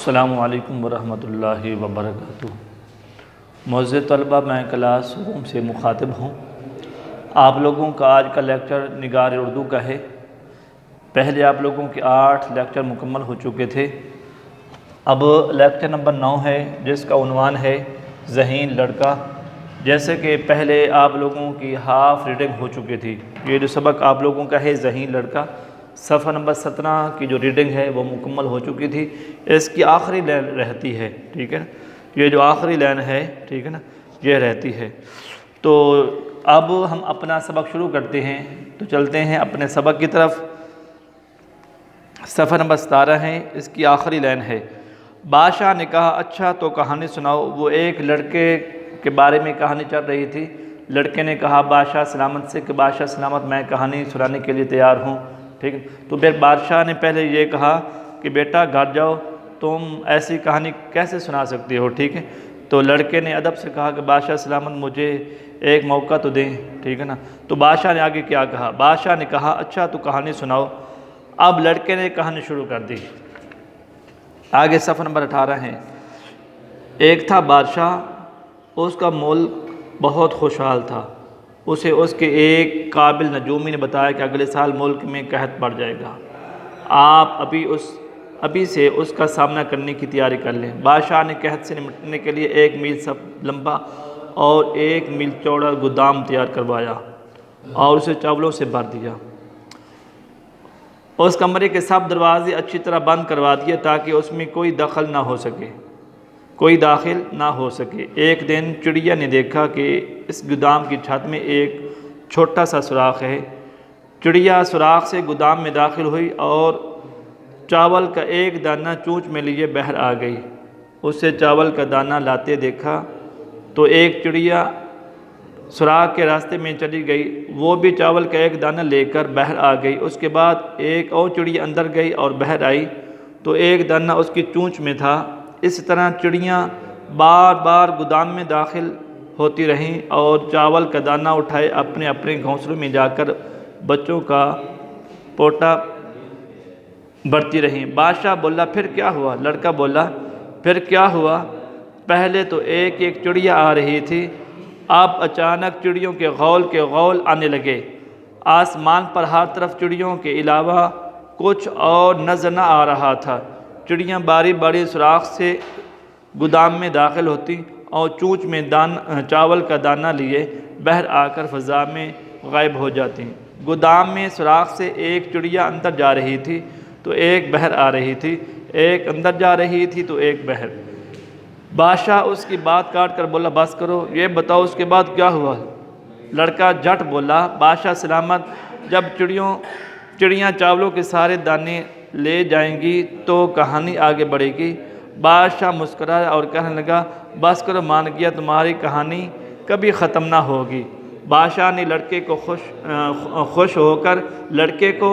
السلام علیکم ورحمۃ اللہ وبرکاتہ۔ معزز طلبہ، میں کلاس روم سے مخاطب ہوں۔ آپ لوگوں کا آج کا لیکچر نگار اردو کا ہے۔ پہلے آپ لوگوں کے 8 لیکچر مکمل ہو چکے تھے۔ اب لیکچر نمبر 9 ہے، جس کا عنوان ہے ذہین لڑکا۔ جیسے کہ پہلے آپ لوگوں کی ہاف ریڈنگ ہو چکی تھی۔ یہ جو سبق آپ لوگوں کا ہے ذہین لڑکا، صفحہ نمبر 17 کی جو ریڈنگ ہے وہ مکمل ہو چکی تھی۔ اس کی آخری لائن رہتی ہے، ٹھیک ہے نا، یہ جو آخری لائن ہے، ٹھیک ہے نا، یہ رہتی ہے۔ تو اب ہم اپنا سبق شروع کرتے ہیں، تو چلتے ہیں اپنے سبق کی طرف۔ صفحہ نمبر 17 ہے، اس کی آخری لائن ہے، بادشاہ نے کہا اچھا تو کہانی سناؤ۔ وہ ایک لڑکے کے بارے میں کہانی چل رہی تھی۔ لڑکے نے کہا بادشاہ سلامت سے کہ بادشاہ سلامت، میں کہانی سنانے کے لیے تیار ہوں، ٹھیک ہے۔ تو پھر بادشاہ نے پہلے یہ کہا کہ بیٹا گھر جاؤ، تم ایسی کہانی کیسے سنا سکتی ہو، ٹھیک ہے۔ تو لڑکے نے ادب سے کہا کہ بادشاہ سلامت مجھے ایک موقع تو دیں، ٹھیک ہے نا۔ تو بادشاہ نے آگے کیا کہا؟ بادشاہ نے کہا اچھا تو کہانی سناؤ۔ اب لڑکے نے کہانی شروع کر دی۔ آگے صفحہ نمبر 18 ہے، ایک تھا بادشاہ، اس کا ملک بہت خوشحال تھا۔ اسے اس کے ایک قابل نجومی نے بتایا کہ اگلے سال ملک میں قحط پڑ جائے گا، آپ ابھی سے اس کا سامنا کرنے کی تیاری کر لیں۔ بادشاہ نے قحط سے نمٹنے کے لیے 1 میل لمبا اور 1 میل چوڑا گودام تیار کروایا اور اسے چاولوں سے بھر دیا۔ اس کمرے کے سب دروازے اچھی طرح بند کروا دیے تاکہ اس میں کوئی داخل نہ ہو سکے۔ ایک دن چڑیا نے دیکھا کہ اس گودام کی چھت میں ایک چھوٹا سا سوراخ ہے۔ چڑیا سوراخ سے گودام میں داخل ہوئی اور چاول کا ایک دانہ چونچ میں لیے باہر آ گئی۔ اسے چاول کا دانہ لاتے دیکھا تو ایک چڑیا سوراخ کے راستے میں چلی گئی، وہ بھی چاول کا ایک دانہ لے کر باہر آ گئی۔ اس کے بعد ایک اور چڑیا اندر گئی اور باہر آئی تو ایک دانہ اس کی چونچ میں تھا۔ اس طرح چڑیاں بار بار گودام میں داخل ہوتی رہیں اور چاول کا دانہ اٹھائے اپنے اپنے گھونسلوں میں جا کر بچوں کا پوٹا بھرتی رہیں۔ بادشاہ بولا پھر کیا ہوا؟ لڑکا بولا پھر کیا ہوا؟ پہلے تو ایک ایک چڑیا آ رہی تھی، اب اچانک چڑیوں کے غول آنے لگے۔ آسمان پر ہر طرف چڑیوں کے علاوہ کچھ اور نظر نہ آ رہا تھا۔ چڑیاں باری باری سوراخ سے گودام میں داخل ہوتی اور چونچ میں چاول کا دانہ لیے باہر آ کر فضا میں غائب ہو جاتی۔ گودام میں سوراخ سے ایک چڑیا اندر جا رہی تھی تو ایک باہر آ رہی تھی، ایک اندر جا رہی تھی تو ایک باہر۔ بادشاہ اس کی بات کاٹ کر بولا بس کرو، یہ بتاؤ اس کے بعد کیا ہوا؟ لڑکا جھٹ بولا بادشاہ سلامت، جب چڑیاں چاولوں کے سارے دانے لے جائیں گی تو کہانی آگے بڑھے گی۔ بادشاہ مسکرایا اور کہنے لگا بس کرو، مان گیا، تمہاری کہانی کبھی ختم نہ ہوگی۔ بادشاہ نے لڑکے کو خوش ہو کر لڑکے کو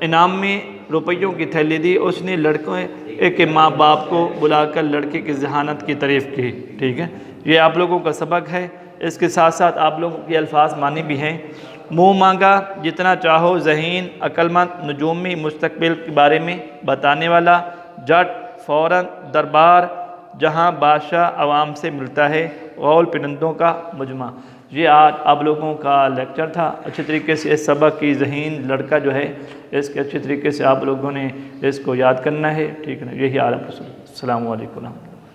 انعام میں روپیوں کی تھیلی دی۔ اس نے لڑکے کے ماں باپ کو بلا کر لڑکے کی ذہانت کی تعریف کی، ٹھیک ہے۔ یہ آپ لوگوں کا سبق ہے۔ اس کے ساتھ ساتھ آپ لوگوں کے الفاظ معنی بھی ہیں۔ منہ مانگا جتنا چاہو، ذہین، عقل مند، نجومی، مستقبل کے بارے میں بتانے والا، جٹ، فوراً، دربار، جہاں بادشاہ عوام سے ملتا ہے، غول پرندوں کا مجمع۔ یہ آج آپ لوگوں کا لیکچر تھا۔ اچھے طریقے سے اس سبق کی ذہین لڑکا جو ہے، اس کے اچھے طریقے سے آپ لوگوں نے اس کو یاد کرنا ہے، ٹھیک ہے نا۔ یہی عالم رسول۔ السلام علیکم۔